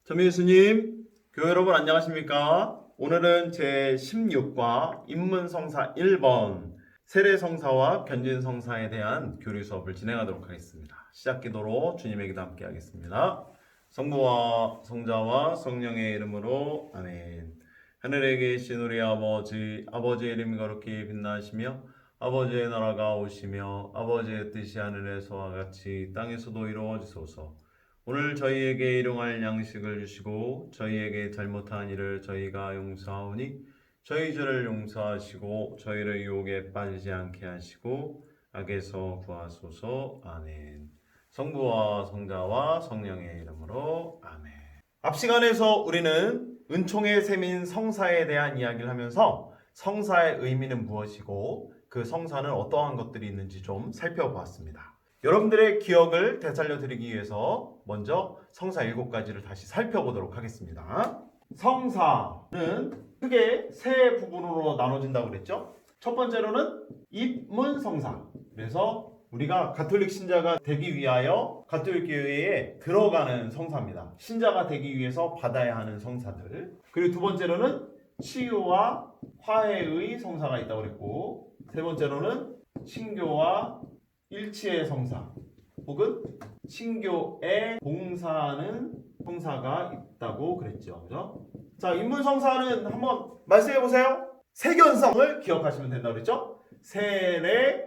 전미 교수님, 교회 여러분 안녕하십니까? 오늘은 제16과 인문성사 1번 세례성사와 견진성사에 대한 교리 수업을 진행하도록 하겠습니다. 시작기도로 주님의 기도 함께 하겠습니다. 성부와 성자와 성령의 이름으로 아멘. 하늘에 계신 우리 아버지, 아버지의 이름이 거룩히 빛나시며 아버지의 나라가 오시며 아버지의 뜻이 하늘에서와 같이 땅에서도 이루어지소서. 오늘 저희에게 일용할 양식을 주시고 저희에게 잘못한 일을 저희가 용서하오니 저희 죄를 용서하시고 저희를 유혹에 빠지지 않게 하시고 악에서 구하소서. 아멘. 성부와 성자와 성령의 이름으로 아멘. 앞 시간에서 우리는 은총의 셈인 성사에 대한 이야기를 하면서 성사의 의미는 무엇이고 그 성사는 어떠한 것들이 있는지 좀 살펴보았습니다. 여러분들의 기억을 되살려 드리기 위해서 먼저 성사 7가지를 다시 살펴보도록 하겠습니다. 성사는 크게 세 부분으로 나눠진다고 그랬죠. 첫 번째로는 입문성사. 그래서 우리가 가톨릭 신자가 되기 위하여 가톨릭 교회에 들어가는 성사입니다. 신자가 되기 위해서 받아야 하는 성사들. 그리고 두 번째로는 치유와 화해의 성사가 있다고 그랬고, 세 번째로는 신교와 일치의 성사 혹은 신교에 봉사하는 성사가 있다고 그랬죠. 그죠? 자, 인문성사는 한번 말씀해 보세요. 세견성을 기억하시면 된다고 그랬죠? 세례,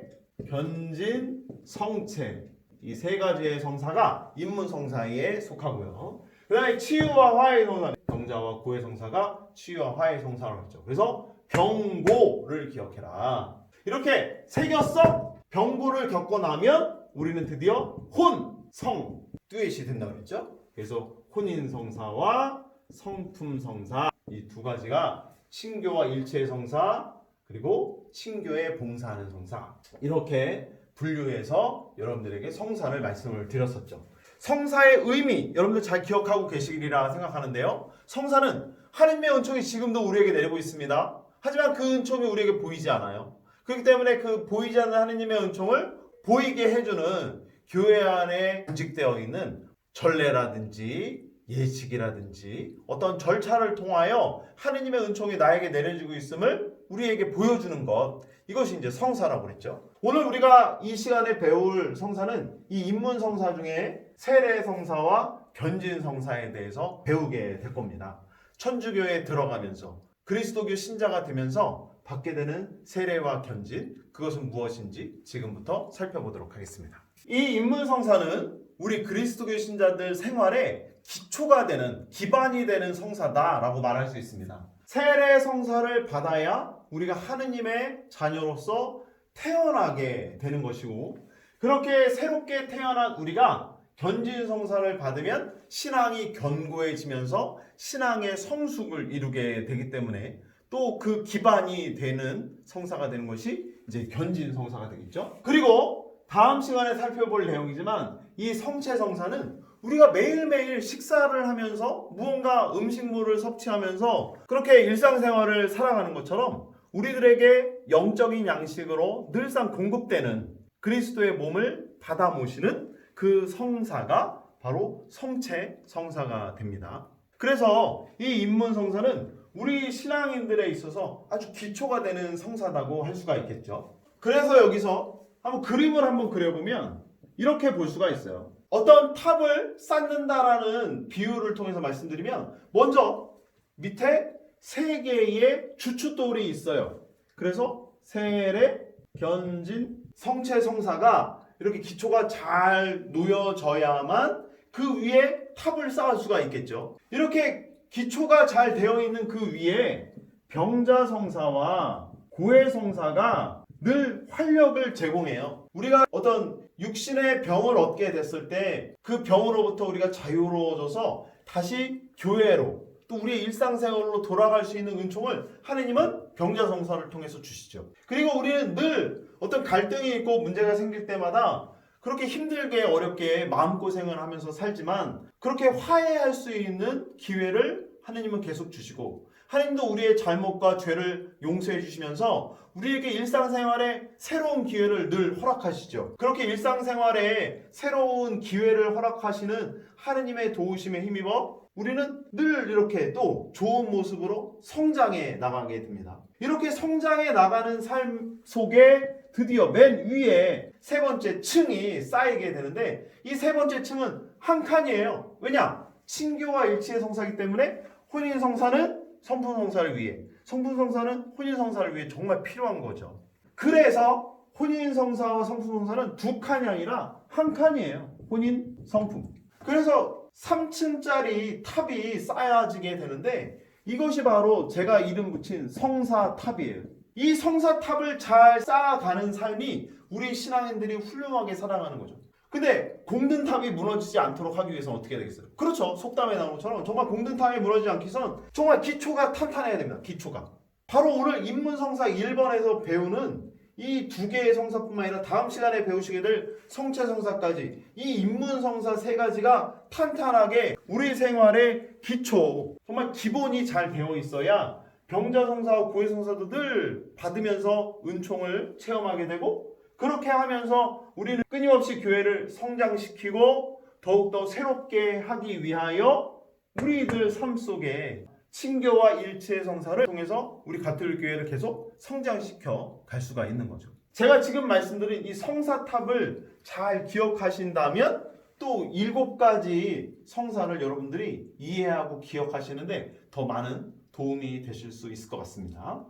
견진, 성체. 이 세 가지의 성사가 인문성사에 속하고요. 그 다음에 치유와 화해 성사, 병자와 고해 성사가 치유와 화해 성사라고 했죠. 그래서 병고를 기억해라. 이렇게 새겼어? 병고를 겪고 나면 우리는 드디어 혼, 성, 듀엣이 된다고 했죠. 그래서 혼인성사와 성품성사 이 두 가지가 신교와 일체의 성사 그리고 신교에 봉사하는 성사 이렇게 분류해서 여러분들에게 성사를 말씀을 드렸었죠. 성사의 의미 여러분들 잘 기억하고 계시리라 생각하는데요. 성사는 하나님의 은총이 지금도 우리에게 내리고 있습니다. 하지만 그 은총이 우리에게 보이지 않아요. 그렇기 때문에 그 보이지 않는 하느님의 은총을 보이게 해주는 교회 안에 구직되어 있는 전례라든지 예식이라든지 어떤 절차를 통하여 하느님의 은총이 나에게 내려지고 있음을 우리에게 보여주는 것 이것이 이제 성사라고 그랬죠. 오늘 우리가 이 시간에 배울 성사는 이 입문성사 중에 세례성사와 견진성사에 대해서 배우게 될 겁니다. 천주교에 들어가면서 그리스도교 신자가 되면서 받게 되는 세례와 견진 그것은 무엇인지 지금부터 살펴보도록 하겠습니다. 이 인문성사는 우리 그리스도교 신자들 생활에 기초가 되는 기반이 되는 성사다라고 말할 수 있습니다. 세례 성사를 받아야 우리가 하느님의 자녀로서 태어나게 되는 것이고 그렇게 새롭게 태어난 우리가 견진 성사를 받으면 신앙이 견고해지면서 신앙의 성숙을 이루게 되기 때문에 또 그 기반이 되는 성사가 되는 것이 이제 견진 성사가 되겠죠. 그리고 다음 시간에 살펴볼 내용이지만 이 성체 성사는 우리가 매일매일 식사를 하면서 무언가 음식물을 섭취하면서 그렇게 일상생활을 살아가는 것처럼 우리들에게 영적인 양식으로 늘상 공급되는 그리스도의 몸을 받아 모시는 그 성사가 바로 성체 성사가 됩니다. 그래서 이 입문성사는 우리 신앙인들에 있어서 아주 기초가 되는 성사다고 할 수가 있겠죠. 그래서 여기서 한번 그림을 한번 그려보면 이렇게 볼 수가 있어요. 어떤 탑을 쌓는다라는 비유를 통해서 말씀드리면 먼저 밑에 세 개의 주춧돌이 있어요. 그래서 세례, 견진, 성체 성사가 이렇게 기초가 잘 놓여져야만 그 위에 탑을 쌓을 수가 있겠죠. 이렇게 기초가 잘 되어 있는 그 위에 병자 성사와 고해 성사가 늘 활력을 제공해요. 우리가 어떤 육신의 병을 얻게 됐을 때 그 병으로부터 우리가 자유로워져서 다시 교회로 또 우리의 일상생활로 돌아갈 수 있는 은총을 하느님은 병자 성사를 통해서 주시죠. 그리고 우리는 늘 어떤 갈등이 있고 문제가 생길 때마다 그렇게 힘들게 어렵게 마음고생을 하면서 살지만 그렇게 화해할 수 있는 기회를 하느님은 계속 주시고 하느님도 우리의 잘못과 죄를 용서해 주시면서 우리에게 일상생활에 새로운 기회를 늘 허락하시죠. 그렇게 일상생활에 새로운 기회를 허락하시는 하느님의 도우심에 힘입어 우리는 늘 이렇게 또 좋은 모습으로 성장해 나가게 됩니다. 이렇게 성장해 나가는 삶 속에 드디어 맨 위에 세 번째 층이 쌓이게 되는데, 이 세 번째 층은 한 칸이에요. 왜냐? 친교와 일치의 성사이기 때문에 혼인성사는 성품성사를 위해, 성품성사는 혼인성사를 위해 정말 필요한 거죠. 그래서 혼인성사와 성품성사는 두 칸이 아니라 한 칸이에요. 혼인성품. 그래서 3층짜리 탑이 쌓여지게 되는데, 이것이 바로 제가 이름 붙인 성사탑이에요. 이 성사탑을 잘 쌓아가는 삶이 우리 신앙인들이 훌륭하게 살아가는 거죠. 근데 공든탑이 무너지지 않도록 하기 위해서는 어떻게 해야 되겠어요? 그렇죠. 속담에 나오는 것처럼 정말 공든탑이 무너지지 않기 위해서는 정말 기초가 탄탄해야 됩니다. 기초가. 바로 오늘 인문성사 1번에서 배우는 이 두 개의 성사뿐만 아니라 다음 시간에 배우시게 될 성체성사까지, 이 인문성사 세 가지가 탄탄하게 우리 생활의 기초, 정말 기본이 잘 되어 있어야 병자성사와 고해성사도 늘 받으면서 은총을 체험하게 되고, 그렇게 하면서 우리는 끊임없이 교회를 성장시키고 더욱더 새롭게 하기 위하여 우리들 삶 속에 친교와 일체의 성사를 통해서 우리 가톨릭 교회를 계속 성장시켜 갈 수가 있는 거죠. 제가 지금 말씀드린 이 성사탑을 잘 기억하신다면 또 7가지 성사를 여러분들이 이해하고 기억하시는데 더 많은 도움이 되실 수 있을 것 같습니다.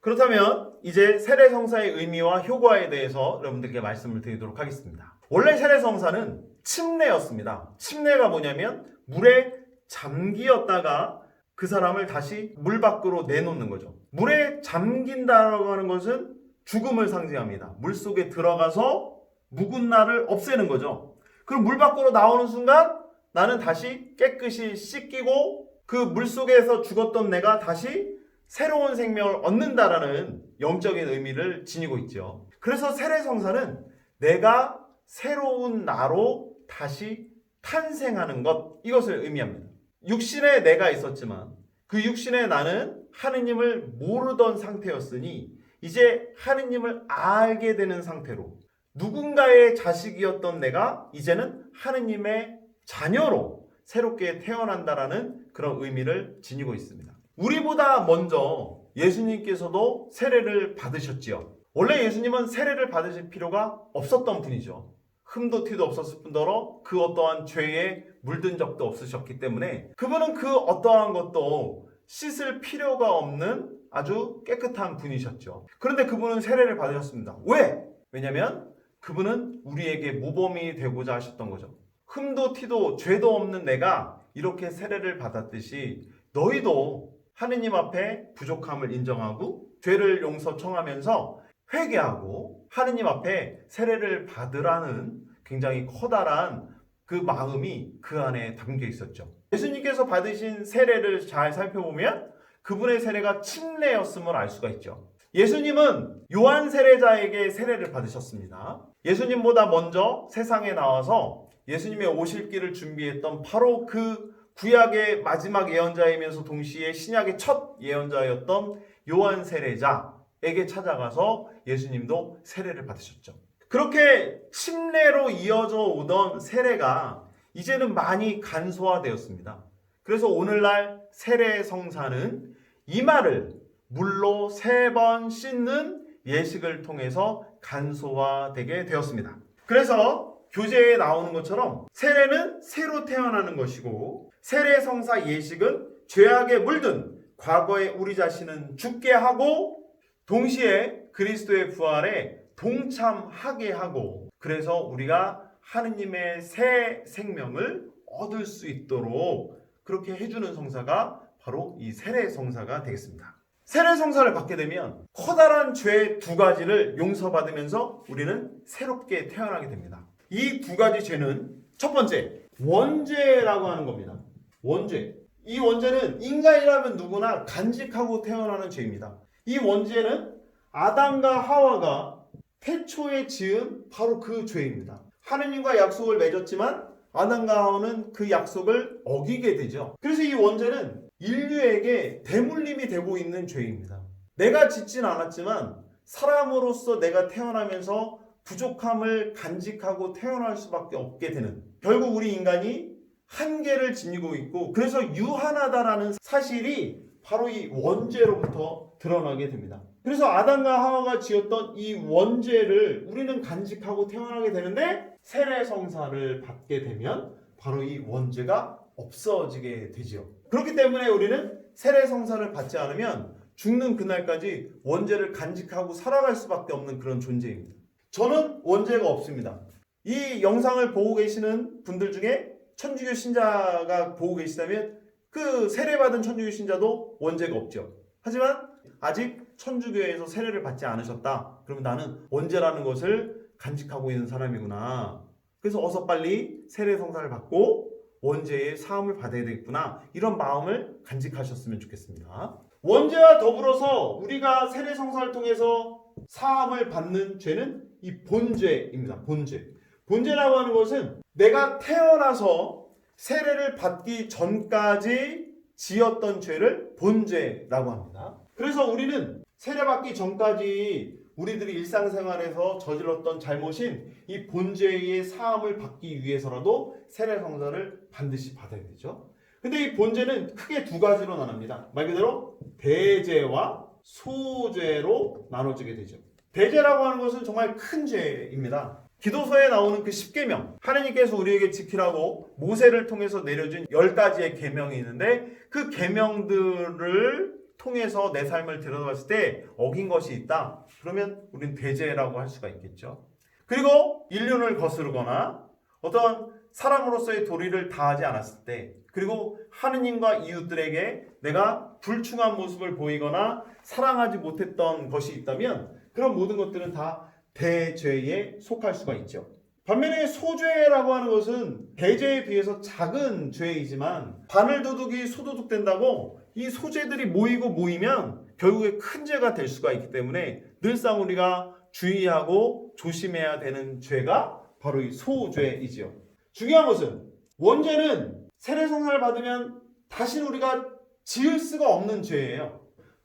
그렇다면 이제 세례성사의 의미와 효과에 대해서 여러분들께 말씀을 드리도록 하겠습니다. 원래 세례성사는 침례였습니다. 침례가 뭐냐면 물에 잠기었다가 그 사람을 다시 물 밖으로 내놓는 거죠. 물에 잠긴다라고 하는 것은 죽음을 상징합니다. 물 속에 들어가서 묵은 날을 없애는 거죠. 그럼 물 밖으로 나오는 순간 나는 다시 깨끗이 씻기고 그 물 속에서 죽었던 내가 다시 새로운 생명을 얻는다라는 영적인 의미를 지니고 있죠. 그래서 세례성사는 내가 새로운 나로 다시 탄생하는 것, 이것을 의미합니다. 육신의 내가 있었지만 그 육신의 나는 하느님을 모르던 상태였으니 이제 하느님을 알게 되는 상태로, 누군가의 자식이었던 내가 이제는 하느님의 자녀로 새롭게 태어난다라는 그런 의미를 지니고 있습니다. 우리보다 먼저 예수님께서도 세례를 받으셨지요. 원래 예수님은 세례를 받으실 필요가 없었던 분이죠. 흠도 티도 없었을 뿐더러 그 어떠한 죄에 물든 적도 없으셨기 때문에 그분은 그 어떠한 것도 씻을 필요가 없는 아주 깨끗한 분이셨죠. 그런데 그분은 세례를 받으셨습니다. 왜? 왜냐하면 그분은 우리에게 모범이 되고자 하셨던 거죠. 흠도 티도 죄도 없는 내가 이렇게 세례를 받았듯이 너희도 하느님 앞에 부족함을 인정하고 죄를 용서 청하면서 회개하고 하느님 앞에 세례를 받으라는 굉장히 커다란 그 마음이 그 안에 담겨 있었죠. 예수님께서 받으신 세례를 잘 살펴보면 그분의 세례가 침례였음을 알 수가 있죠. 예수님은 요한 세례자에게 세례를 받으셨습니다. 예수님보다 먼저 세상에 나와서 예수님의 오실 길을 준비했던 바로 그 구약의 마지막 예언자이면서 동시에 신약의 첫 예언자였던 요한 세례자에게 찾아가서 예수님도 세례를 받으셨죠. 그렇게 침례로 이어져 오던 세례가 이제는 많이 간소화되었습니다. 그래서 오늘날 세례 성사는 이마를 물로 3번 씻는 예식을 통해서 간소화되게 되었습니다. 그래서 교재에 나오는 것처럼 세례는 새로 태어나는 것이고 세례 성사 예식은 죄악에 물든 과거의 우리 자신은 죽게 하고 동시에 그리스도의 부활에 동참하게 하고, 그래서 우리가 하느님의 새 생명을 얻을 수 있도록 그렇게 해주는 성사가 바로 이 세례 성사가 되겠습니다. 세례 성사를 받게 되면 커다란 죄 2가지를 용서받으면서 우리는 새롭게 태어나게 됩니다. 이 2가지 죄는 첫 번째, 원죄라고 하는 겁니다. 원죄. 이 원죄는 인간이라면 누구나 간직하고 태어나는 죄입니다. 이 원죄는 아담과 하와가 태초에 지은 바로 그 죄입니다. 하느님과 약속을 맺었지만 아담과 하와는 그 약속을 어기게 되죠. 그래서 이 원죄는 인류에게 대물림이 되고 있는 죄입니다. 내가 짓진 않았지만 사람으로서 내가 태어나면서 부족함을 간직하고 태어날 수밖에 없게 되는, 결국 우리 인간이 한계를 지니고 있고 그래서 유한하다라는 사실이 바로 이 원죄로부터 드러나게 됩니다. 그래서 아담과 하와가 지었던 이 원죄를 우리는 간직하고 태어나게 되는데 세례성사를 받게 되면 바로 이 원죄가 없어지게 되죠. 그렇기 때문에 우리는 세례성사를 받지 않으면 죽는 그날까지 원죄를 간직하고 살아갈 수밖에 없는 그런 존재입니다. 저는 원죄가 없습니다. 이 영상을 보고 계시는 분들 중에 천주교 신자가 보고 계시다면 그 세례받은 천주교 신자도 원죄가 없죠. 하지만 아직 천주교에서 세례를 받지 않으셨다. 그러면 나는 원죄라는 것을 간직하고 있는 사람이구나. 그래서 어서 빨리 세례성사를 받고 원죄의 사함을 받아야 되겠구나. 이런 마음을 간직하셨으면 좋겠습니다. 원죄와 더불어서 우리가 세례성사를 통해서 사함을 받는 죄는 이 본죄입니다. 본죄. 본죄라고 하는 것은 내가 태어나서 세례를 받기 전까지 지었던 죄를 본죄라고 합니다. 그래서 우리는 세례받기 전까지 우리들이 일상생활에서 저질렀던 잘못인 이 본죄의 사함을 받기 위해서라도 세례성사를 반드시 받아야 되죠. 근데 이 본죄는 크게 두 가지로 나눕니다. 말 그대로 대죄와 소죄로 나눠지게 되죠. 대죄라고 하는 것은 정말 큰 죄입니다. 기도서에 나오는 그 10계명, 하나님께서 우리에게 지키라고 모세를 통해서 내려준 10가지의 계명이 있는데 그 계명들을 통해서 내 삶을 들여다봤을 때 어긴 것이 있다. 그러면 우리는 대죄라고 할 수가 있겠죠. 그리고 인륜을 거스르거나 어떤 사람으로서의 도리를 다하지 않았을 때, 그리고 하느님과 이웃들에게 내가 불충한 모습을 보이거나 사랑하지 못했던 것이 있다면 그런 모든 것들은 다 대죄에 속할 수가 있죠. 반면에 소죄라고 하는 것은 대죄에 비해서 작은 죄이지만 바늘도둑이 소도둑 된다고 이 소죄들이 모이면 결국에 큰 죄가 될 수가 있기 때문에 늘상 우리가 주의하고 조심해야 되는 죄가 바로 이 소죄이지요. 중요한 것은 원죄는 세례성사를 받으면 다시는 우리가 지을 수가 없는 죄예요.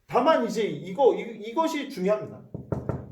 다만 이제 이것이 중요합니다.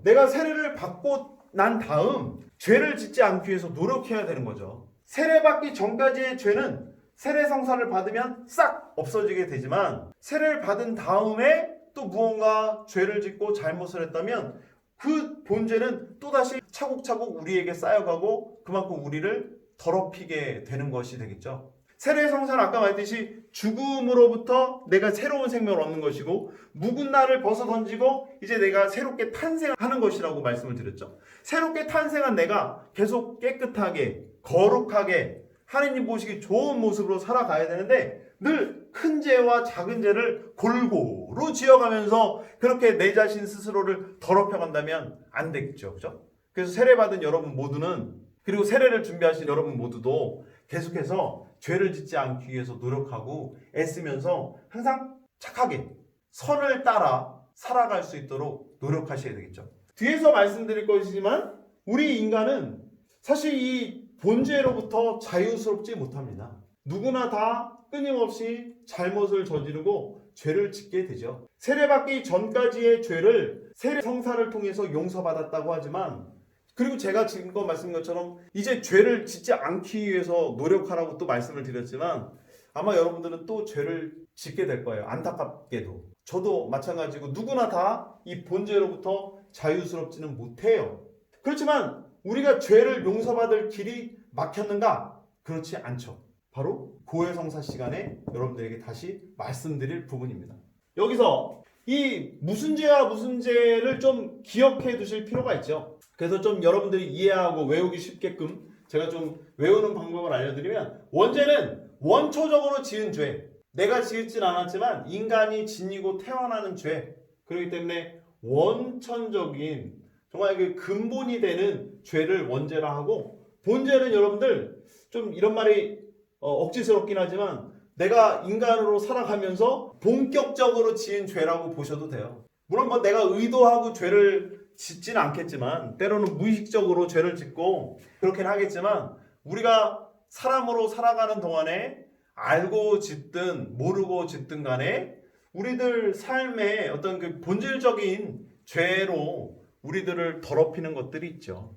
내가 세례를 받고 난 다음 죄를 짓지 않기 위해서 노력해야 되는 거죠. 세례받기 전까지의 죄는 세례성사를 받으면 싹 없어지게 되지만 세례를 받은 다음에 또 무언가 죄를 짓고 잘못을 했다면 그 본죄는 또다시 차곡차곡 우리에게 쌓여가고 그만큼 우리를 더럽히게 되는 것이 되겠죠. 세례성사는 아까 말했듯이 죽음으로부터 내가 새로운 생명을 얻는 것이고 묵은 나를 벗어던지고 이제 내가 새롭게 탄생하는 것이라고 말씀을 드렸죠. 새롭게 탄생한 내가 계속 깨끗하게 거룩하게 하느님 보시기 좋은 모습으로 살아가야 되는데 늘 큰 죄와 작은 죄를 골고루 지어가면서 그렇게 내 자신 스스로를 더럽혀간다면 안 되겠죠. 그죠? 그래서 세례받은 여러분 모두는, 그리고 세례를 준비하신 여러분 모두도 계속해서 죄를 짓지 않기 위해서 노력하고 애쓰면서 항상 착하게 선을 따라 살아갈 수 있도록 노력하셔야 되겠죠. 뒤에서 말씀드릴 것이지만 우리 인간은 사실 이 본죄로부터 자유스럽지 못합니다. 누구나 다 끊임없이 잘못을 저지르고 죄를 짓게 되죠. 세례받기 전까지의 죄를 세례성사를 통해서 용서받았다고 하지만, 그리고 제가 지금껏 말씀드린 것처럼 이제 죄를 짓지 않기 위해서 노력하라고 또 말씀을 드렸지만 아마 여러분들은 또 죄를 짓게 될 거예요. 안타깝게도. 저도 마찬가지고 누구나 다 이 본죄로부터 자유스럽지는 못해요. 그렇지만 우리가 죄를 용서받을 길이 막혔는가? 그렇지 않죠. 바로 고해성사 시간에 여러분들에게 다시 말씀드릴 부분입니다. 여기서 이 무슨 죄와 무슨 죄를 좀 기억해 두실 필요가 있죠. 그래서 좀 여러분들이 이해하고 외우기 쉽게끔 제가 좀 외우는 방법을 알려드리면, 원죄는 원초적으로 지은 죄, 내가 지었진 않았지만 인간이 지니고 태어나는 죄, 그렇기 때문에 원천적인 정말 그 근본이 되는 죄를 원죄라 하고, 본죄는 여러분들 좀 이런 말이 억지스럽긴 하지만 내가 인간으로 살아가면서 본격적으로 지은 죄라고 보셔도 돼요. 물론 뭐 내가 의도하고 죄를 짓지는 않겠지만 때로는 무의식적으로 죄를 짓고 그렇긴 하겠지만 우리가 사람으로 살아가는 동안에 알고 짓든 모르고 짓든 간에 우리들 삶의 어떤 그 본질적인 죄로 우리들을 더럽히는 것들이 있죠.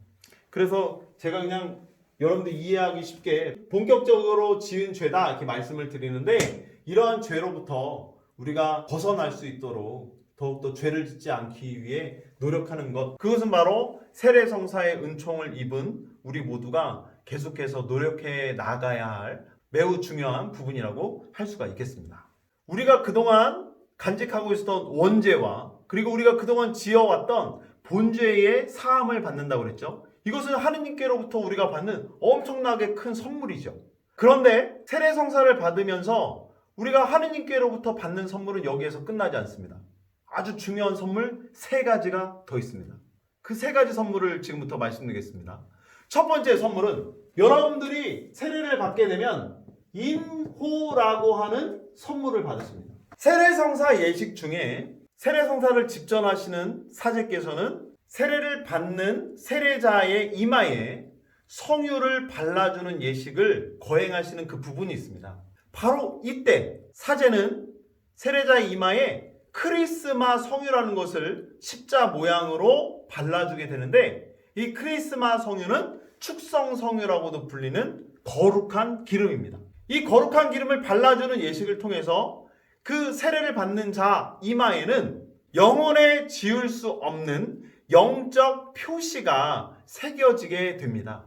그래서 제가 그냥 여러분들 이해하기 쉽게 본격적으로 지은 죄다 이렇게 말씀을 드리는데, 이러한 죄로부터 우리가 벗어날 수 있도록 더욱더 죄를 짓지 않기 위해 노력하는 것, 그것은 바로 세례성사의 은총을 입은 우리 모두가 계속해서 노력해 나가야 할 매우 중요한 부분이라고 할 수가 있겠습니다. 우리가 그동안 간직하고 있었던 원죄와 그리고 우리가 그동안 지어왔던 본죄의 사함을 받는다고 그랬죠. 이것은 하느님께로부터 우리가 받는 엄청나게 큰 선물이죠. 그런데 세례성사를 받으면서 우리가 하느님께로부터 받는 선물은 여기에서 끝나지 않습니다. 아주 중요한 선물 3가지가 더 있습니다. 그 3가지 선물을 지금부터 말씀드리겠습니다. 첫 번째 선물은 여러분들이 세례를 받게 되면 인호라고 하는 선물을 받으십니다. 세례성사 예식 중에 세례성사를 집전하시는 사제께서는 세례를 받는 세례자의 이마에 성유를 발라주는 예식을 거행하시는 그 부분이 있습니다. 바로 이때 사제는 세례자의 이마에 크리스마 성유라는 것을 십자 모양으로 발라주게 되는데, 이 크리스마 성유는 축성 성유라고도 불리는 거룩한 기름입니다. 이 거룩한 기름을 발라주는 예식을 통해서 그 세례를 받는 자 이마에는 영원에 지울 수 없는 영적 표시가 새겨지게 됩니다.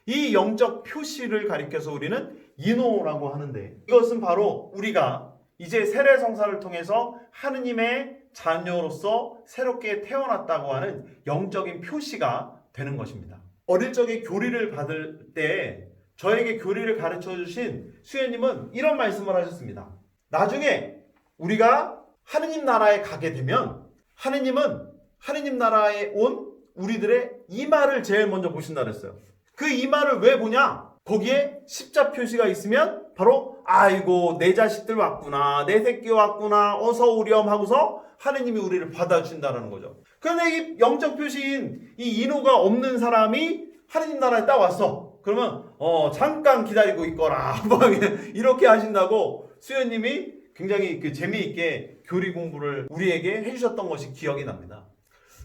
이 영적 표시를 가리켜서 우리는 인호라고 하는데, 이것은 바로 우리가 이제 세례성사를 통해서 하느님의 자녀로서 새롭게 태어났다고 하는 영적인 표시가 되는 것입니다. 어릴 적에 교리를 받을 때 저에게 교리를 가르쳐 주신 수녀님은 이런 말씀을 하셨습니다. 나중에 우리가 하느님 나라에 가게 되면 하느님은 하느님 나라에 온 우리들의 이마를 제일 먼저 보신다 그랬어요. 그 이마를 왜 보냐? 거기에 십자 표시가 있으면 바로 아이고 내 자식들 왔구나, 내 새끼 왔구나, 어서 오렴 하고서 하느님이 우리를 받아주신다는 거죠. 그런데 이 영적 표시인 이 인호가 없는 사람이 하느님 나라에 딱 왔어. 그러면 잠깐 기다리고 있거라 이렇게 하신다고 수녀님이 굉장히 재미있게 교리 공부를 우리에게 해주셨던 것이 기억이 납니다.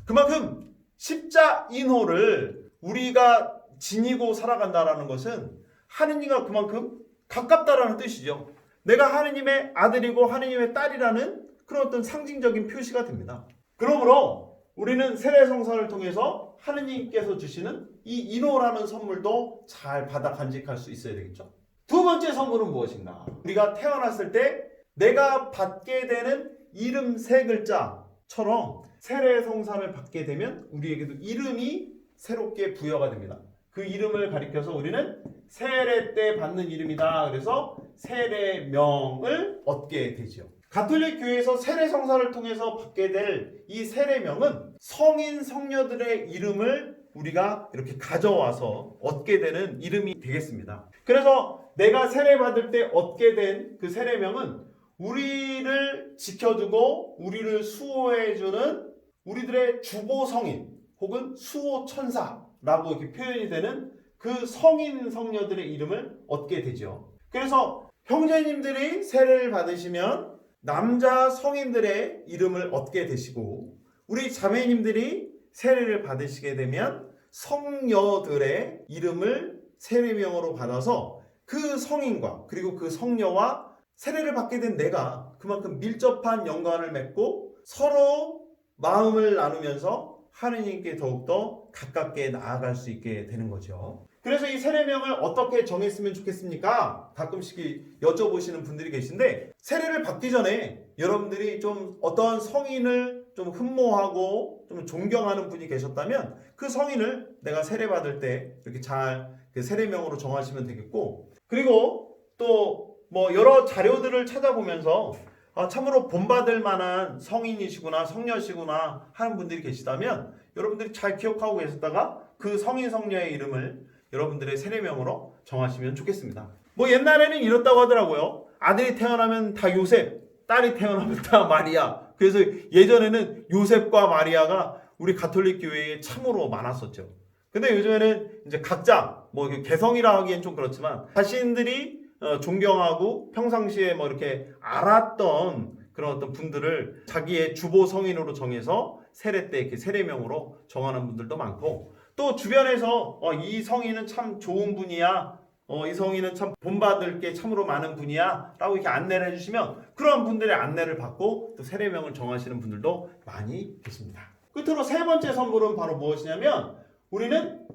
그만큼 십자 인호를 우리가 지니고 살아간다는 것은 하느님과 그만큼 가깝다라는 뜻이죠. 내가 하느님의 아들이고 하느님의 딸이라는 그런 어떤 상징적인 표시가 됩니다. 그러므로 우리는 세례성사를 통해서 하느님께서 주시는 이 인호라는 선물도 잘 받아 간직할 수 있어야 되겠죠. 두 번째 선물은 무엇인가? 우리가 태어났을 때 내가 받게 되는 이름 3글자처럼 세례성사를 받게 되면 우리에게도 이름이 새롭게 부여가 됩니다. 그 이름을 가리켜서 우리는 세례 때 받는 이름이다. 그래서 세례명을 얻게 되죠. 가톨릭 교회에서 세례성사를 통해서 받게 될 이 세례명은 성인 성녀들의 이름을 우리가 이렇게 가져와서 얻게 되는 이름이 되겠습니다. 그래서 내가 세례받을 때 얻게 된 그 세례명은 우리를 지켜주고 우리를 수호해주는 우리들의 주보성인 혹은 수호천사라고 이렇게 표현이 되는 그 성인 성녀들의 이름을 얻게 되죠. 그래서 형제님들이 세례를 받으시면 남자 성인들의 이름을 얻게 되시고, 우리 자매님들이 세례를 받으시게 되면 성녀들의 이름을 세례명으로 받아서 그 성인과 그리고 그 성녀와 세례를 받게 된 내가 그만큼 밀접한 연관을 맺고 서로 마음을 나누면서 하느님께 더욱더 가깝게 나아갈 수 있게 되는 거죠. 그래서 이 세례명을 어떻게 정했으면 좋겠습니까? 가끔씩 여쭤보시는 분들이 계신데, 세례를 받기 전에 여러분들이 좀 어떤 성인을 좀 흠모하고 좀 존경하는 분이 계셨다면 그 성인을 내가 세례받을 때 이렇게 잘 그 세례명으로 정하시면 되겠고, 그리고 또 뭐 여러 자료들을 찾아보면서 참으로 본받을 만한 성인이시구나 성녀시구나 하는 분들이 계시다면 여러분들이 잘 기억하고 계셨다가 그 성인 성녀의 이름을 여러분들의 세례명으로 정하시면 좋겠습니다. 뭐 옛날에는 이렇다고 하더라고요. 아들이 태어나면 다 요셉, 딸이 태어나면 다 마리아. 그래서 예전에는 요셉과 마리아가 우리 가톨릭 교회에 참으로 많았었죠. 근데 요즘에는 이제 각자 뭐 개성이라 하기엔 좀 그렇지만 자신들이 존경하고 평상시에 뭐 이렇게 알았던 그런 어떤 분들을 자기의 주보 성인으로 정해서 세례 때 이렇게 세례명으로 정하는 분들도 많고, 또 주변에서 이 성인은 참 좋은 분이야, 이 성인은 참 본받을 게 참으로 많은 분이야 라고 이렇게 안내를 해주시면 그런 분들의 안내를 받고 또 세례명을 정하시는 분들도 많이 계십니다. 끝으로 세 번째 선물은 바로 무엇이냐면 우리는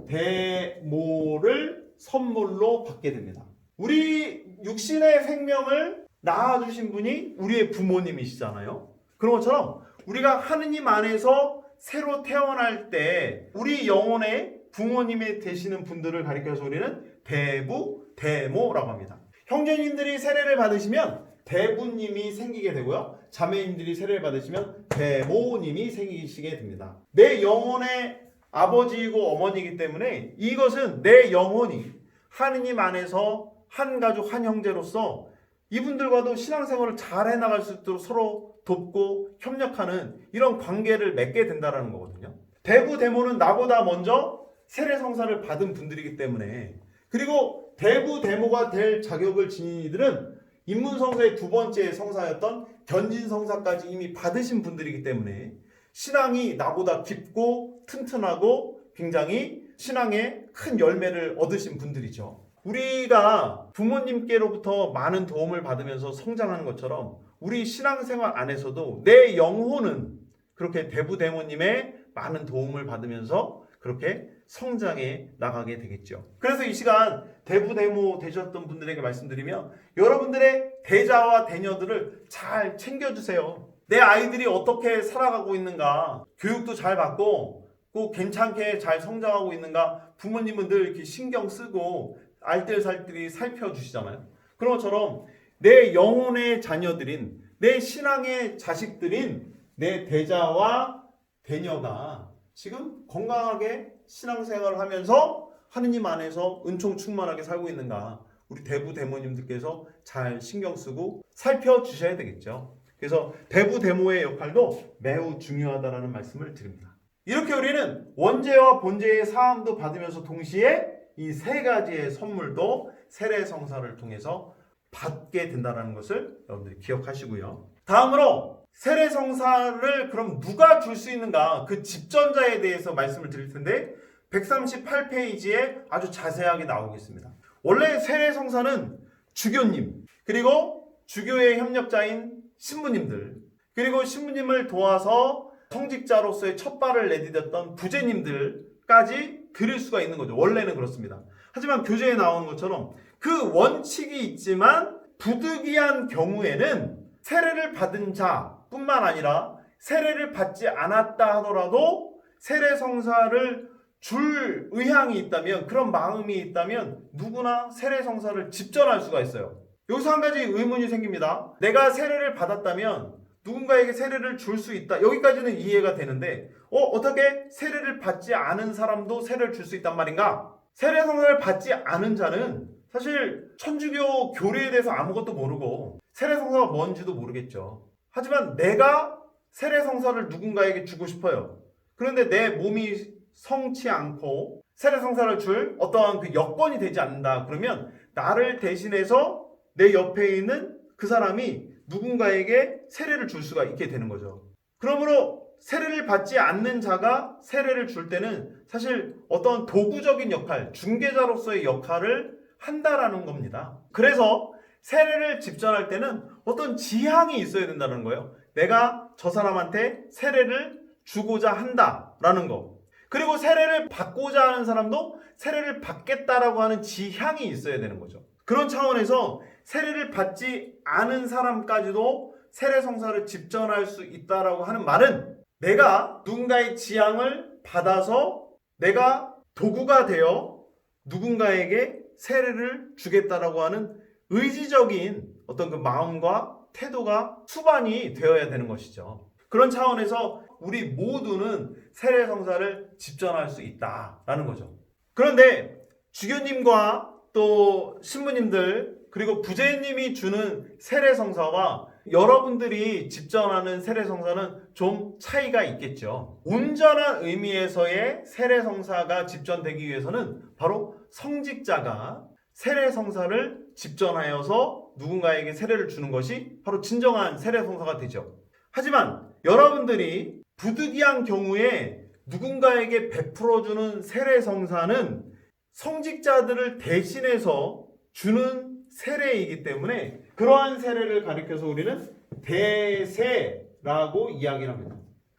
대부대모를 선물로 받게 됩니다. 우리 육신의 생명을 낳아주신 분이 우리의 부모님이시잖아요. 그런 것처럼 우리가 하느님 안에서 새로 태어날 때 우리 영혼의 부모님이 되시는 분들을 가리켜서 우리는 대부대모라고 합니다. 형제님들이 세례를 받으시면 대부님이 생기게 되고요. 자매님들이 세례를 받으시면 대모님이 생기시게 됩니다. 내 영혼의 아버지이고 어머니이기 때문에 이것은 내 영혼이 하느님 안에서 한 가족 한 형제로서 이분들과도 신앙생활을 잘 해나갈 수 있도록 서로 돕고 협력하는 이런 관계를 맺게 된다는 거거든요. 대부대모는 나보다 먼저 세례성사를 받은 분들이기 때문에, 그리고 대부대모가 될 자격을 지닌 이들은 인문성사의 두 번째 성사였던 견진성사까지 이미 받으신 분들이기 때문에 신앙이 나보다 깊고 튼튼하고 굉장히 신앙의 큰 열매를 얻으신 분들이죠. 우리가 부모님께로부터 많은 도움을 받으면서 성장하는 것처럼 우리 신앙생활 안에서도 내 영혼은 그렇게 대부대모님의 많은 도움을 받으면서 그렇게 성장해 나가게 되겠죠. 그래서 이 시간 대부대모 되셨던 분들에게 말씀드리면 여러분들의 대자와 대녀들을 잘 챙겨주세요. 내 아이들이 어떻게 살아가고 있는가, 교육도 잘 받고 꼭 괜찮게 잘 성장하고 있는가 부모님은 늘 이렇게 신경 쓰고 알뜰살뜰히 살펴주시잖아요. 그런 것처럼 내 영혼의 자녀들인, 내 신앙의 자식들인 내 대자와 대녀가 지금 건강하게 신앙생활을 하면서 하느님 안에서 은총 충만하게 살고 있는가 우리 대부대모님들께서 잘 신경 쓰고 살펴주셔야 되겠죠. 그래서 대부대모의 역할도 매우 중요하다는 말씀을 드립니다. 이렇게 우리는 원죄와 본죄의 사함도 받으면서 동시에 이 세 가지의 선물도 세례성사를 통해서 받게 된다는 것을 여러분들이 기억하시고요. 다음으로 세례성사를 그럼 누가 줄 수 있는가, 그 집전자에 대해서 말씀을 드릴 텐데 138페이지에 아주 자세하게 나오고 있습니다. 원래 세례성사는 주교님, 그리고 주교의 협력자인 신부님들, 그리고 신부님을 도와서 성직자로서의 첫 발을 내디뎠던 부제님들까지 드릴 수가 있는 거죠. 원래는 그렇습니다. 하지만 교재에 나오는 것처럼 그 원칙이 있지만 부득이한 경우에는 세례를 받은 자뿐만 아니라 세례를 받지 않았다 하더라도 세례성사를 줄 의향이 있다면, 그런 마음이 있다면 누구나 세례성사를 집전할 수가 있어요. 여기서 한 가지 의문이 생깁니다. 내가 세례를 받았다면 누군가에게 세례를 줄 수 있다. 여기까지는 이해가 되는데 어떻게 세례를 받지 않은 사람도 세례를 줄 수 있단 말인가? 세례성사를 받지 않은 자는 사실 천주교 교리에 대해서 아무것도 모르고 세례성사가 뭔지도 모르겠죠. 하지만 내가 세례성사를 누군가에게 주고 싶어요. 그런데 내 몸이 성치 않고 세례성사를 줄 어떠한 그 여건이 되지 않는다. 그러면 나를 대신해서 내 옆에 있는 그 사람이 누군가에게 세례를 줄 수가 있게 되는 거죠. 그러므로 세례를 받지 않는 자가 세례를 줄 때는 사실 어떤 도구적인 역할, 중개자로서의 역할을 한다라는 겁니다. 그래서 세례를 집전할 때는 어떤 지향이 있어야 된다는 거예요. 내가 저 사람한테 세례를 주고자 한다라는 거. 그리고 세례를 받고자 하는 사람도 세례를 받겠다라고 하는 지향이 있어야 되는 거죠. 그런 차원에서 세례를 받지 않은 사람까지도 세례성사를 집전할 수 있다라고 하는 말은 내가 누군가의 지향을 받아서 내가 도구가 되어 누군가에게 세례를 주겠다라고 하는 의지적인 어떤 그 마음과 태도가 수반이 되어야 되는 것이죠. 그런 차원에서 우리 모두는 세례성사를 집전할 수 있다라는 거죠. 그런데 주교님과 또 신부님들 그리고 부제님이 주는 세례성사와 여러분들이 집전하는 세례성사는 좀 차이가 있겠죠. 온전한 의미에서의 세례성사가 집전되기 위해서는 바로 성직자가 세례성사를 집전하여서 누군가에게 세례를 주는 것이 바로 진정한 세례성사가 되죠. 하지만 여러분들이 부득이한 경우에 누군가에게 베풀어주는 세례성사는 성직자들을 대신해서 주는 세례이기 때문에 그러한 세례를 가리켜서 우리는 대세라고 이야기를 합니다.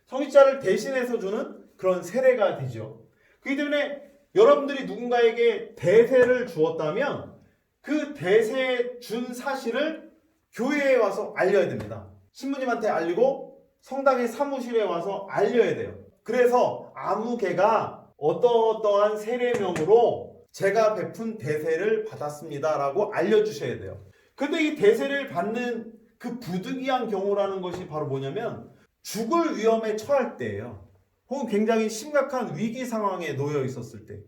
성직자를 대신해서 주는 그런 세례가 되죠. 그렇기 때문에 여러분들이 누군가에게 대세를 주었다면 그 대세 준 사실을 교회에 와서 알려야 됩니다. 신부님한테 알리고 성당의 사무실에 와서 알려야 돼요. 그래서 아무 개가 어떠어떠한 세례명으로 제가 베푼 대세를 받았습니다 라고 알려주셔야 돼요. 근데 이 대세를 받는 그 부득이한 경우라는 것이 바로 뭐냐면 죽을 위험에 처할 때예요. 혹은 굉장히 심각한 위기 상황에 놓여 있었을 때.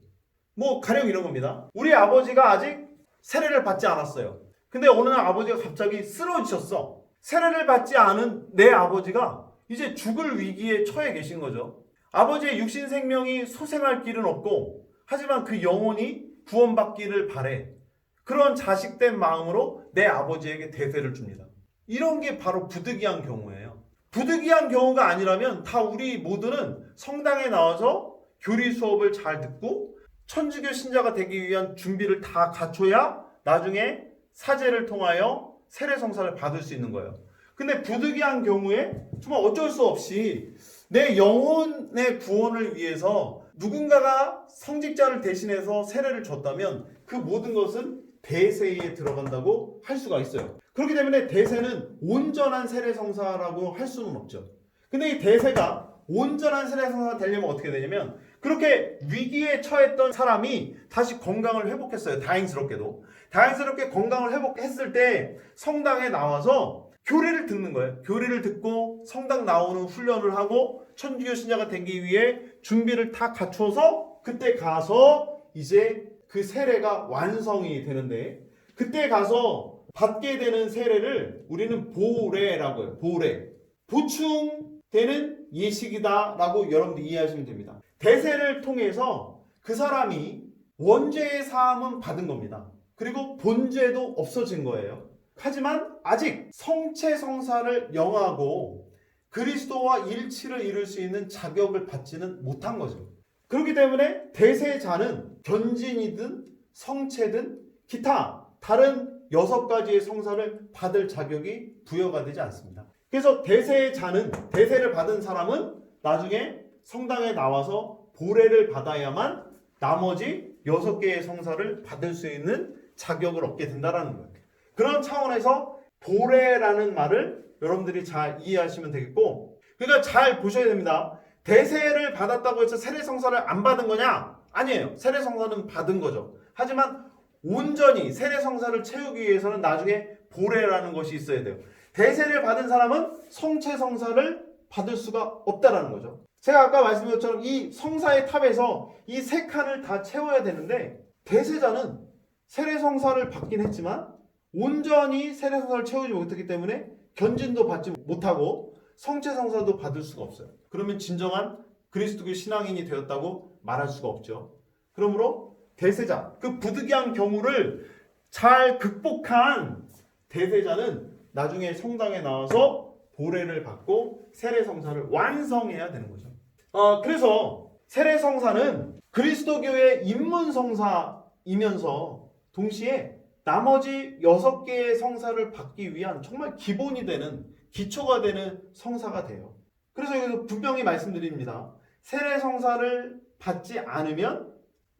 뭐 가령 이런 겁니다. 우리 아버지가 아직 세례를 받지 않았어요. 근데 어느 날 아버지가 갑자기 쓰러지셨어. 세례를 받지 않은 내 아버지가 이제 죽을 위기에 처해 계신 거죠. 아버지의 육신 생명이 소생할 길은 없고 하지만 그 영혼이 구원받기를 바래. 그런 자식된 마음으로 내 아버지에게 대세를 줍니다. 이런 게 바로 부득이한 경우예요. 부득이한 경우가 아니라면 다 우리 모두는 성당에 나와서 교리 수업을 잘 듣고 천주교 신자가 되기 위한 준비를 다 갖춰야 나중에 사제를 통하여 세례성사를 받을 수 있는 거예요. 근데 부득이한 경우에 정말 어쩔 수 없이 내 영혼의 구원을 위해서 누군가가 성직자를 대신해서 세례를 줬다면 그 모든 것은 대세에 들어간다고 할 수가 있어요. 그렇기 때문에 대세는 온전한 세례성사라고 할 수는 없죠. 근데 이 대세가 온전한 세례성사가 되려면 어떻게 되냐면 그렇게 위기에 처했던 사람이 다시 건강을 회복했어요. 다행스럽게도. 다행스럽게 건강을 회복했을 때 성당에 나와서 교리를 듣는 거예요. 교리를 듣고 성당 나오는 훈련을 하고 천주교 신자가 되기 위해 준비를 다 갖춰서 그때 가서 이제 그 세례가 완성이 되는데 그때 가서 받게 되는 세례를 우리는 보례라고 해요. 보례. 보충되는 예식이다라고 여러분들 이해하시면 됩니다. 대세를 통해서 그 사람이 원죄의 사함은 받은 겁니다. 그리고 본죄도 없어진 거예요. 하지만 아직 성체성사를 영하고 그리스도와 일치를 이룰 수 있는 자격을 받지는 못한 거죠. 그렇기 때문에 대세자는 견진이든 성체든 기타 다른 6가지의 성사를 받을 자격이 부여가 되지 않습니다. 그래서 대세자는 대세를 받은 사람은 나중에 성당에 나와서 보례를 받아야만 나머지 6개의 성사를 받을 수 있는 자격을 얻게 된다는 거예요. 그런 차원에서 보례라는 말을 여러분들이 잘 이해하시면 되겠고 그러니까 잘 보셔야 됩니다. 대세를 받았다고 해서 세례성사를 안 받은 거냐? 아니에요. 세례성사는 받은 거죠. 하지만 온전히 세례성사를 채우기 위해서는 나중에 보례라는 것이 있어야 돼요. 대세를 받은 사람은 성체성사를 받을 수가 없다라는 거죠. 제가 아까 말씀드린 것처럼 이 성사의 탑에서 이 3칸을 다 채워야 되는데 대세자는 세례성사를 받긴 했지만 온전히 세례성사를 채우지 못했기 때문에 견진도 받지 못하고 성체성사도 받을 수가 없어요. 그러면 진정한 그리스도교 신앙인이 되었다고 말할 수가 없죠. 그러므로 대세자, 그 부득이한 경우를 잘 극복한 대세자는 나중에 성당에 나와서 보례를 받고 세례성사를 완성해야 되는 거죠. 그래서 세례성사는 그리스도교의 입문성사이면서 동시에 나머지 6개의 성사를 받기 위한 정말 기본이 되는 기초가 되는 성사가 돼요. 그래서 여기서 분명히 말씀드립니다. 세례성사를 받지 않으면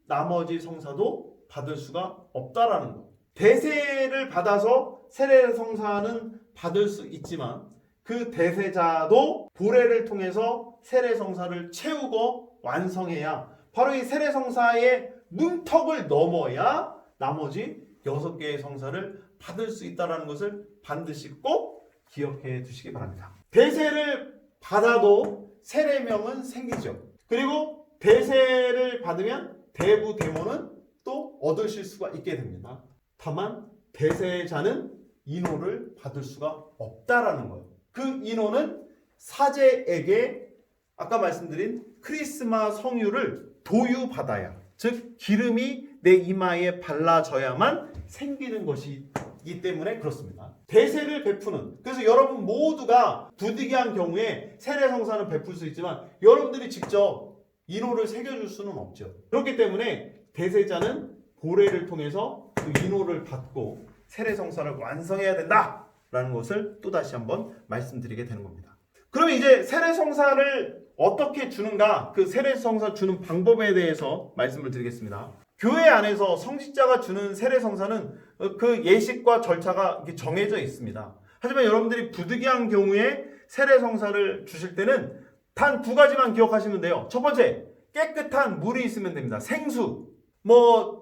나머지 성사도 받을 수가 없다라는 거. 대세를 받아서 세례성사는 받을 수 있지만 그 대세자도 보례를 통해서 세례성사를 채우고 완성해야 바로 이 세례성사의 문턱을 넘어야 나머지 6개의 성사를 받을 수 있다는 것을 반드시 꼭 기억해 두시기 바랍니다. 대세를 받아도 세례명은 생기죠. 그리고 대세를 받으면 대부대모는 또 얻으실 수가 있게 됩니다. 다만 대세자는 인호를 받을 수가 없다라는 거예요. 그 인호는 사제에게 아까 말씀드린 크리스마 성유를 도유받아야, 즉 기름이 내 이마에 발라져야만 생기는 것이기 때문에 그렇습니다. 대세를 베푸는, 그래서 여러분 모두가 부득이한 경우에 세례성사는 베풀 수 있지만 여러분들이 직접 인호를 새겨줄 수는 없죠. 그렇기 때문에 대세자는 보례를 통해서 그 인호를 받고 세례성사를 완성해야 된다라는 것을 또다시 한번 말씀드리게 되는 겁니다. 그럼 이제 세례성사를 어떻게 주는가, 그 세례성사 주는 방법에 대해서 말씀을 드리겠습니다. 교회 안에서 성직자가 주는 세례성사는 그 예식과 절차가 정해져 있습니다. 하지만 여러분들이 부득이한 경우에 세례성사를 주실 때는 단 두 가지만 기억하시면 돼요. 첫 번째, 깨끗한 물이 있으면 됩니다. 생수,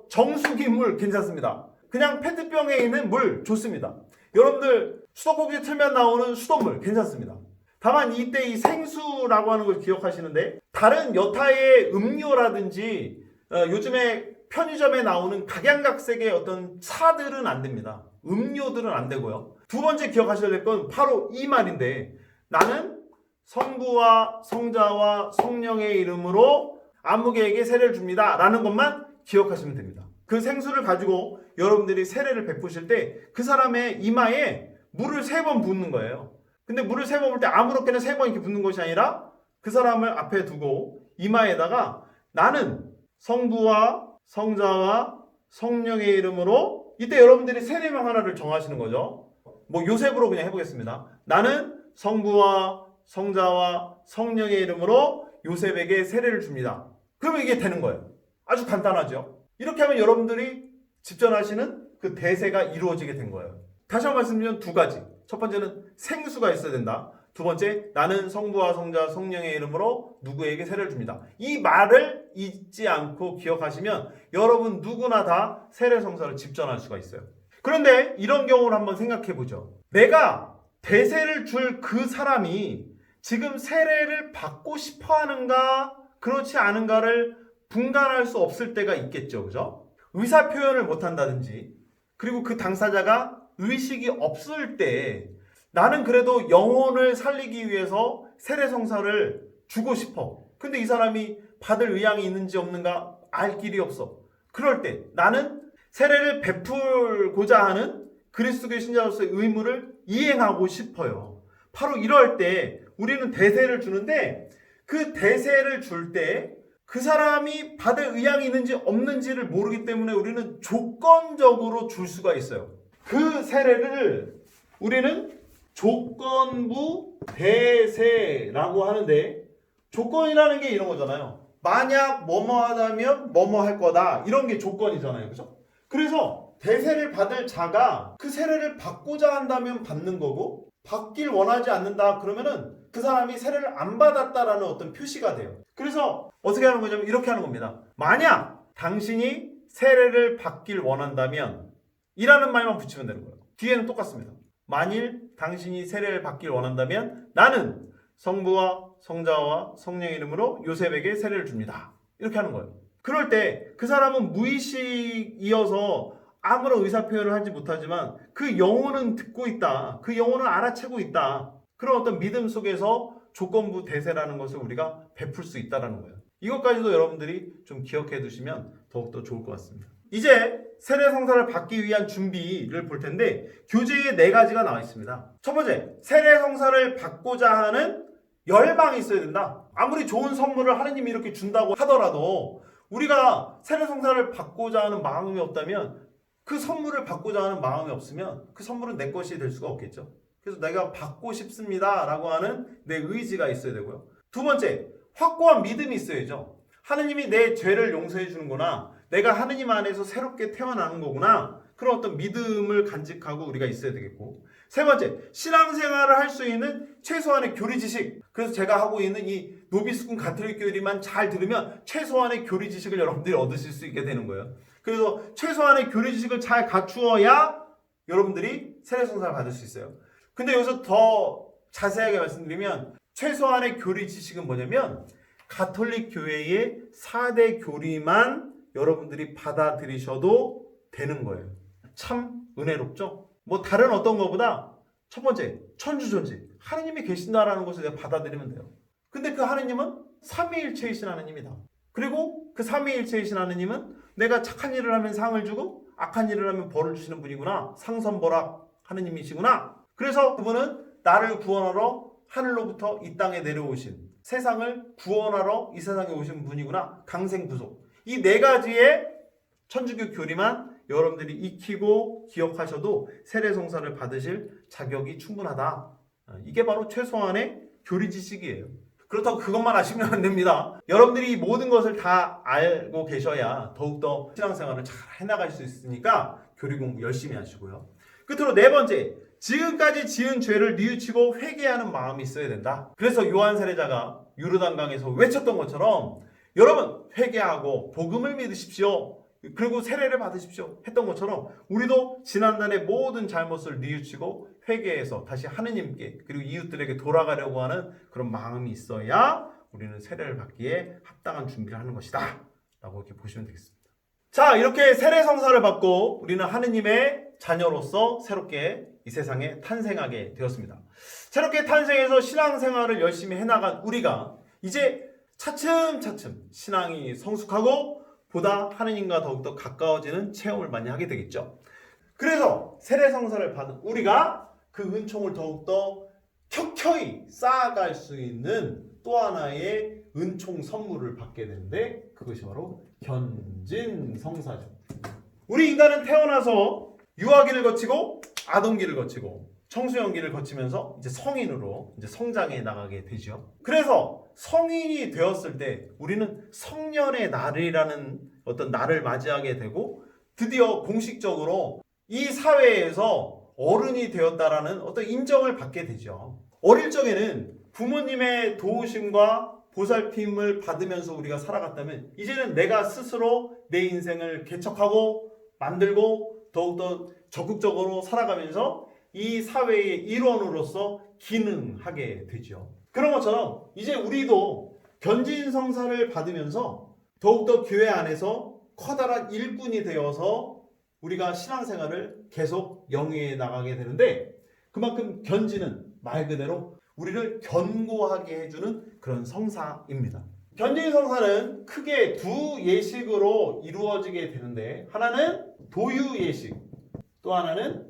정수기 물 괜찮습니다. 그냥 페트병에 있는 물 좋습니다. 여러분들 수도꼭지 틀면 나오는 수돗물 괜찮습니다. 다만 이때 이 생수라고 하는 걸 기억하시는데, 다른 여타의 음료라든지 요즘에 편의점에 나오는 각양각색의 어떤 차들은 안 됩니다. 음료들은 안 되고요. 두 번째 기억하셔야 될 건 바로 이 말인데, 나는 성부와 성자와 성령의 이름으로 아무개에게 세례를 줍니다 라는 것만 기억하시면 됩니다. 그 생수를 가지고 여러분들이 세례를 베푸실 때 그 사람의 이마에 물을 3번 붓는 거예요. 근데 물을 3번 붓을 때 아무렇게나 3번 이렇게 붓는 것이 아니라 그 사람을 앞에 두고 이마에다가 나는 성부와 성자와 성령의 이름으로, 이때 여러분들이 세례명 하나를 정하시는 거죠. 요셉으로 그냥 해보겠습니다. 나는 성부와 성자와 성령의 이름으로 요셉에게 세례를 줍니다. 그러면 이게 되는 거예요. 아주 간단하죠. 이렇게 하면 여러분들이 집전하시는 그 대세가 이루어지게 된 거예요. 다시 한번 말씀드리면 두 가지. 첫 번째는 생수가 있어야 된다. 두 번째, 나는 성부와 성자 성령의 이름으로 누구에게 세례를 줍니다. 이 말을 잊지 않고 기억하시면 여러분 누구나 다 세례성사를 집전할 수가 있어요. 그런데 이런 경우를 한번 생각해 보죠. 내가 대세를 줄 그 사람이 지금 세례를 받고 싶어 하는가 그렇지 않은가를 분간할 수 없을 때가 있겠죠. 그죠? 의사 표현을 못 한다든지, 그리고 그 당사자가 의식이 없을 때 나는 그래도 영혼을 살리기 위해서 세례성사를 주고 싶어. 근데 이 사람이 받을 의향이 있는지 없는가 알 길이 없어. 그럴 때 나는 세례를 베풀고자 하는 그리스도의 신자로서의 의무를 이행하고 싶어요. 바로 이럴 때 우리는 대세를 주는데, 그 대세를 줄 때 그 사람이 받을 의향이 있는지 없는지를 모르기 때문에 우리는 조건적으로 줄 수가 있어요. 그 세례를 우리는 조건부 대세라고 하는데, 조건이라는 게 이런 거잖아요. 만약 뭐뭐 하다면 뭐뭐 할 거다, 이런 게 조건이잖아요. 그죠? 그래서 대세를 받을 자가 그 세례를 받고자 한다면 받는 거고, 받길 원하지 않는다 그러면은 그 사람이 세례를 안 받았다라는 어떤 표시가 돼요. 그래서 어떻게 하는 거냐면 이렇게 하는 겁니다. 만약 당신이 세례를 받길 원한다면 이라는 말만 붙이면 되는 거예요. 뒤에는 똑같습니다. 만일 당신이 세례를 받길 원한다면 나는 성부와 성자와 성령의 이름으로 요셉에게 세례를 줍니다. 이렇게 하는 거예요. 그럴 때 그 사람은 무의식이어서 아무런 의사표현을 하지 못하지만 그 영혼은 듣고 있다. 그 영혼은 알아채고 있다. 그런 어떤 믿음 속에서 조건부 대세라는 것을 우리가 베풀 수 있다는 거예요. 이것까지도 여러분들이 좀 기억해 두시면 더욱더 좋을 것 같습니다. 이제 세례성사를 받기 위한 준비를 볼 텐데, 교재에 4가지가 나와 있습니다. 첫 번째, 세례성사를 받고자 하는 열망이 있어야 된다. 아무리 좋은 선물을 하느님이 이렇게 준다고 하더라도 우리가 세례성사를 받고자 하는 마음이 없다면, 그 선물을 받고자 하는 마음이 없으면 그 선물은 내 것이 될 수가 없겠죠. 그래서 내가 받고 싶습니다 라고 하는 내 의지가 있어야 되고요. 두 번째, 확고한 믿음이 있어야죠. 하느님이 내 죄를 용서해 주는구나, 내가 하느님 안에서 새롭게 태어나는 거구나, 그런 어떤 믿음을 간직하고 우리가 있어야 되겠고, 세 번째, 신앙생활을 할 수 있는 최소한의 교리 지식. 그래서 제가 하고 있는 이 노비스군 가톨릭 교리만 잘 들으면 최소한의 교리 지식을 여러분들이 얻으실 수 있게 되는 거예요. 그래서 최소한의 교리 지식을 잘 갖추어야 여러분들이 세례성사를 받을 수 있어요. 근데 여기서 더 자세하게 말씀드리면, 최소한의 교리 지식은 뭐냐면 가톨릭 교회의 4대 교리만 여러분들이 받아들이셔도 되는 거예요. 참 은혜롭죠? 다른 어떤 것보다 첫 번째, 천주존재. 하느님이 계신다라는 것을 내가 받아들이면 돼요. 근데 그 하느님은 삼위일체이신 하느님이다. 그리고 그 삼위일체이신 하느님은 내가 착한 일을 하면 상을 주고 악한 일을 하면 벌을 주시는 분이구나. 상선벌악 하느님이시구나. 그래서 그분은 나를 구원하러 하늘로부터 이 땅에 내려오신 세상을 구원하러 이 세상에 오신 분이구나. 강생부속. 이 네 가지의 천주교 교리만 여러분들이 익히고 기억하셔도 세례성사를 받으실 자격이 충분하다. 이게 바로 최소한의 교리 지식이에요. 그렇다고 그것만 아시면 안 됩니다. 여러분들이 이 모든 것을 다 알고 계셔야 더욱더 신앙생활을 잘 해나갈 수 있으니까 교리 공부 열심히 하시고요. 끝으로 네 번째, 지금까지 지은 죄를 뉘우치고 회개하는 마음이 있어야 된다. 그래서 요한 세례자가 요르단강에서 외쳤던 것처럼 여러분 회개하고 복음을 믿으십시오. 그리고 세례를 받으십시오 했던 것처럼 우리도 지난날의 모든 잘못을 뉘우치고 회개해서 다시 하느님께 그리고 이웃들에게 돌아가려고 하는 그런 마음이 있어야 우리는 세례를 받기에 합당한 준비를 하는 것이다 라고 이렇게 보시면 되겠습니다. 자, 이렇게 세례성사를 받고 우리는 하느님의 자녀로서 새롭게 이 세상에 탄생하게 되었습니다. 새롭게 탄생해서 신앙생활을 열심히 해나간 우리가 이제 차츰차츰 신앙이 성숙하고 보다 하느님과 더욱더 가까워지는 체험을 많이 하게 되겠죠. 그래서 세례성사를 받은 우리가 그 은총을 더욱더 켜켜이 쌓아갈 수 있는 또 하나의 은총 선물을 받게 되는데 그것이 바로 견진성사죠. 우리 인간은 태어나서 유아기를 거치고 아동기를 거치고 청소년기를 거치면서 이제 성인으로 이제 성장해 나가게 되죠. 그래서 성인이 되었을 때 우리는 성년의 날이라는 어떤 날을 맞이하게 되고 드디어 공식적으로 이 사회에서 어른이 되었다라는 어떤 인정을 받게 되죠. 어릴 적에는 부모님의 도우심과 보살핌을 받으면서 우리가 살아갔다면 이제는 내가 스스로 내 인생을 개척하고 만들고 더욱더 적극적으로 살아가면서 이 사회의 일원으로서 기능하게 되죠. 그런 것처럼 이제 우리도 견진성사를 받으면서 더욱더 교회 안에서 커다란 일꾼이 되어서 우리가 신앙생활을 계속 영위해 나가게 되는데 그만큼 견진은 말 그대로 우리를 견고하게 해주는 그런 성사입니다. 견진성사는 크게 두 예식으로 이루어지게 되는데 하나는 도유 예식, 또 하나는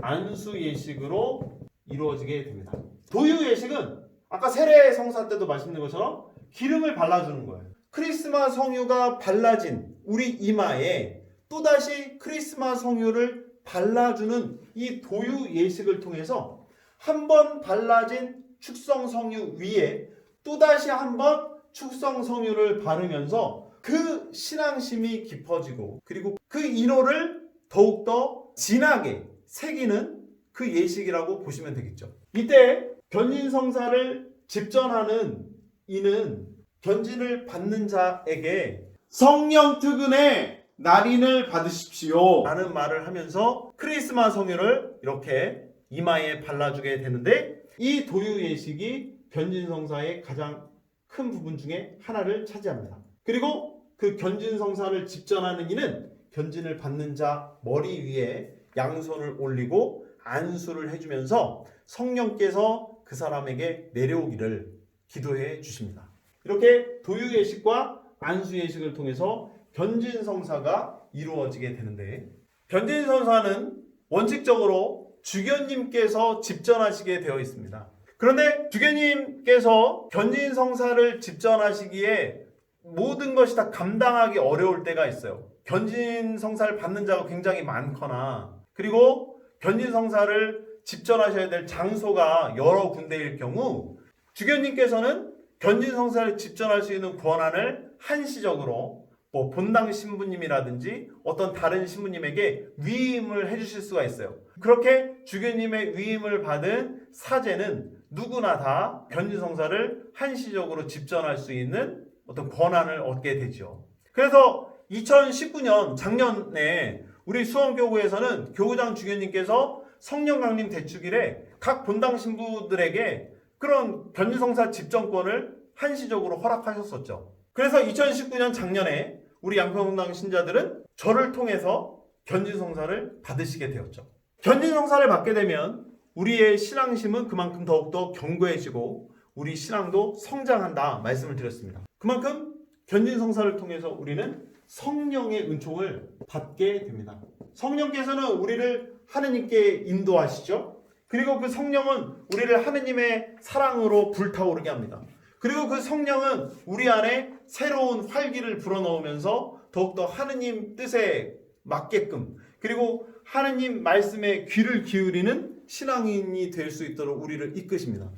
안수 예식으로 이루어지게 됩니다. 도유 예식은 아까 세례 성사 때도 말씀드린 것처럼 기름을 발라주는 거예요. 크리스마스 성유가 발라진 우리 이마에 또다시 크리스마스 성유를 발라주는 이 도유 예식을 통해서 한 번 발라진 축성 성유 위에 또다시 한 번 축성 성유를 바르면서 그 신앙심이 깊어지고 그리고 그 인호를 더욱더 진하게 새기는 그 예식이라고 보시면 되겠죠. 이때 견진성사를 집전하는 이는 견진을 받는 자에게 성령 특은의 날인을 받으십시오 라는 말을 하면서 크리스마스 성유를 이렇게 이마에 발라주게 되는데 이 도유 예식이 견진성사의 가장 큰 부분 중에 하나를 차지합니다. 그리고 그 견진성사를 집전하는 이는 견진을 받는 자 머리 위에 양손을 올리고 안수를 해주면서 성령께서 그 사람에게 내려오기를 기도해 주십니다. 이렇게 도유 예식과 안수 예식을 통해서 견진성사가 이루어지게 되는데 견진성사는 원칙적으로 주교님께서 집전하시게 되어 있습니다. 그런데 주교님께서 견진성사를 집전하시기에 모든 것이 다 감당하기 어려울 때가 있어요. 견진성사를 받는 자가 굉장히 많거나 그리고 견진성사를 집전하셔야 될 장소가 여러 군데일 경우 주교님께서는 견진성사를 집전할 수 있는 권한을 한시적으로 본당 신부님이라든지 어떤 다른 신부님에게 위임을 해주실 수가 있어요. 그렇게 주교님의 위임을 받은 사제는 누구나 다 견진성사를 한시적으로 집전할 수 있는 어떤 권한을 얻게 되죠. 그래서 2019년 작년에 우리 수원교구에서는 교구장 주교님께서 성령 강림 대축일에 각 본당 신부들에게 그런 견진성사 집전권을 한시적으로 허락하셨었죠. 그래서 2019년 작년에 우리 양평동당 신자들은 저를 통해서 견진성사를 받으시게 되었죠. 견진성사를 받게 되면 우리의 신앙심은 그만큼 더욱더 견고해지고 우리 신앙도 성장한다 말씀을 드렸습니다. 그만큼 견진성사를 통해서 우리는 성령의 은총을 받게 됩니다. 성령께서는 우리를 하느님께 인도하시죠. 그리고 그 성령은 우리를 하느님의 사랑으로 불타오르게 합니다. 그리고 그 성령은 우리 안에 새로운 활기를 불어넣으면서 더욱더 하느님 뜻에 맞게끔, 그리고 하느님 말씀에 귀를 기울이는 신앙인이 될 수 있도록 우리를 이끄십니다.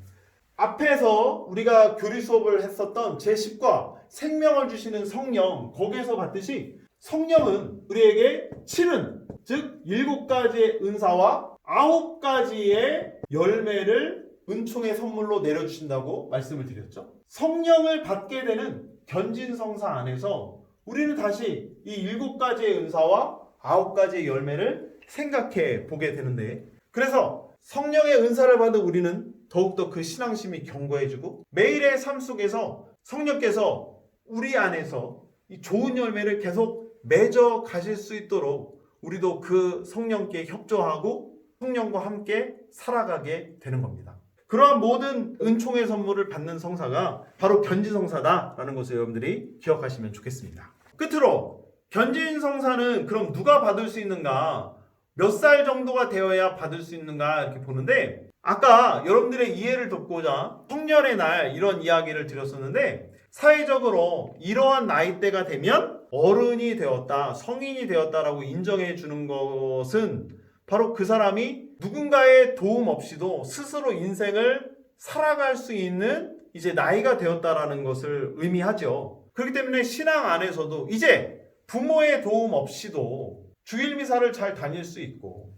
앞에서 우리가 교리 수업을 했었던 제10과 생명을 주시는 성령, 거기에서 봤듯이 성령은 우리에게 7은, 즉 7가지의 은사와 9가지의 열매를 은총의 선물로 내려주신다고 말씀을 드렸죠. 성령을 받게 되는 견진성사 안에서 우리는 다시 이 7가지의 은사와 9가지의 열매를 생각해 보게 되는데, 그래서 성령의 은사를 받은 우리는 더욱더 그 신앙심이 견고해지고 매일의 삶 속에서 성령께서 우리 안에서 이 좋은 열매를 계속 맺어 가실 수 있도록 우리도 그 성령께 협조하고 성령과 함께 살아가게 되는 겁니다. 그러한 모든 은총의 선물을 받는 성사가 바로 견진성사다라는 것을 여러분들이 기억하시면 좋겠습니다. 끝으로 견진성사는 그럼 누가 받을 수 있는가? 몇 살 정도가 되어야 받을 수 있는가 이렇게 보는데, 아까 여러분들의 이해를 돕고자 성년의 날 이런 이야기를 드렸었는데, 사회적으로 이러한 나이대가 되면 어른이 되었다, 성인이 되었다라고 인정해 주는 것은 바로 그 사람이 누군가의 도움 없이도 스스로 인생을 살아갈 수 있는 이제 나이가 되었다라는 것을 의미하죠. 그렇기 때문에 신앙 안에서도 이제 부모의 도움 없이도 주일 미사를 잘 다닐 수 있고,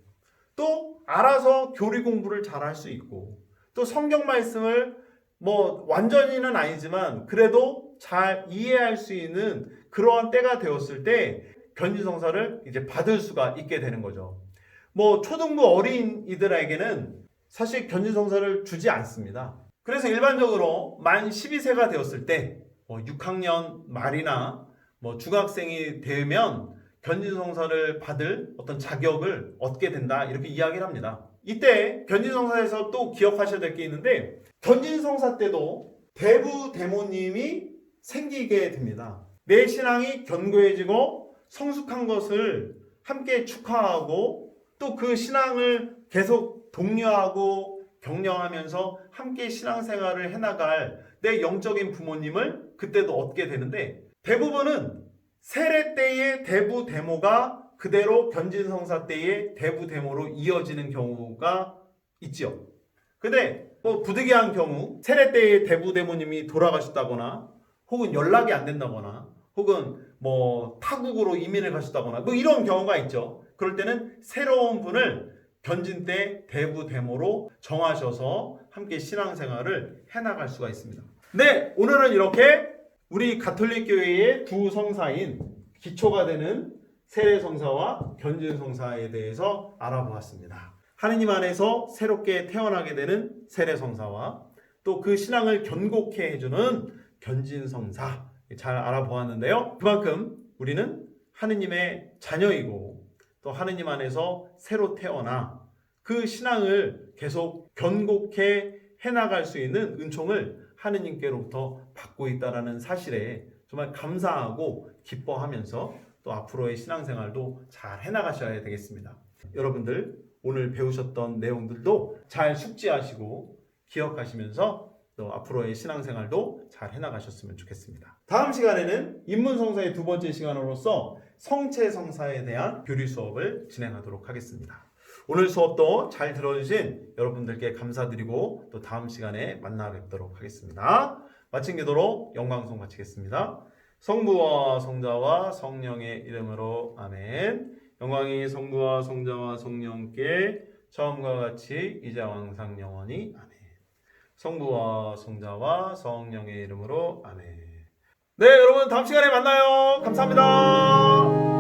또 알아서 교리 공부를 잘 할 수 있고, 또 성경 말씀을 완전히는 아니지만 그래도 잘 이해할 수 있는 그러한 때가 되었을 때 견진성사를 이제 받을 수가 있게 되는 거죠. 초등부 어린이들에게는 사실 견진성사를 주지 않습니다. 그래서 일반적으로 만 12세가 되었을 때 6학년 말이나 중학생이 되면 견진성사를 받을 어떤 자격을 얻게 된다, 이렇게 이야기를 합니다. 이때 견진성사에서 또 기억하셔야 될 게 있는데, 견진성사 때도 대부대모님이 생기게 됩니다. 내 신앙이 견고해지고 성숙한 것을 함께 축하하고 또 그 신앙을 계속 독려하고 격려하면서 함께 신앙생활을 해나갈 내 영적인 부모님을 그때도 얻게 되는데, 대부분은 세례 때의 대부대모가 그대로 견진성사 때의 대부대모로 이어지는 경우가 있죠. 근데 부득이한 경우 세례 때의 대부대모님이 돌아가셨다거나, 혹은 연락이 안 된다거나, 혹은 타국으로 이민을 가셨다거나 이런 경우가 있죠. 그럴 때는 새로운 분을 견진 때 대부대모로 정하셔서 함께 신앙생활을 해나갈 수가 있습니다. 네, 오늘은 이렇게 우리 가톨릭 교회의 두 성사인 기초가 되는 세례성사와 견진성사에 대해서 알아보았습니다. 하느님 안에서 새롭게 태어나게 되는 세례성사와 또 그 신앙을 견고케 해주는 견진성사 잘 알아보았는데요. 그만큼 우리는 하느님의 자녀이고 또 하느님 안에서 새로 태어나 그 신앙을 계속 견고케 해나갈 수 있는 은총을 하느님께로부터 받고 있다는 사실에 정말 감사하고 기뻐하면서 또 앞으로의 신앙생활도 잘 해나가셔야 되겠습니다. 여러분들 오늘 배우셨던 내용들도 잘 숙지하시고 기억하시면서 또 앞으로의 신앙생활도 잘 해나가셨으면 좋겠습니다. 다음 시간에는 인문성사의 두 번째 시간으로서 성체성사에 대한 교리 수업을 진행하도록 하겠습니다. 오늘 수업도 잘 들어주신 여러분들께 감사드리고 또 다음 시간에 만나 뵙도록 하겠습니다. 마친 기도로 영광송 마치겠습니다. 성부와 성자와 성령의 이름으로 아멘. 영광이 성부와 성자와 성령께 처음과 같이 이제와 항상 영원히 아멘. 성부와 성자와 성령의 이름으로 아멘. 네, 여러분 다음 시간에 만나요. 감사합니다.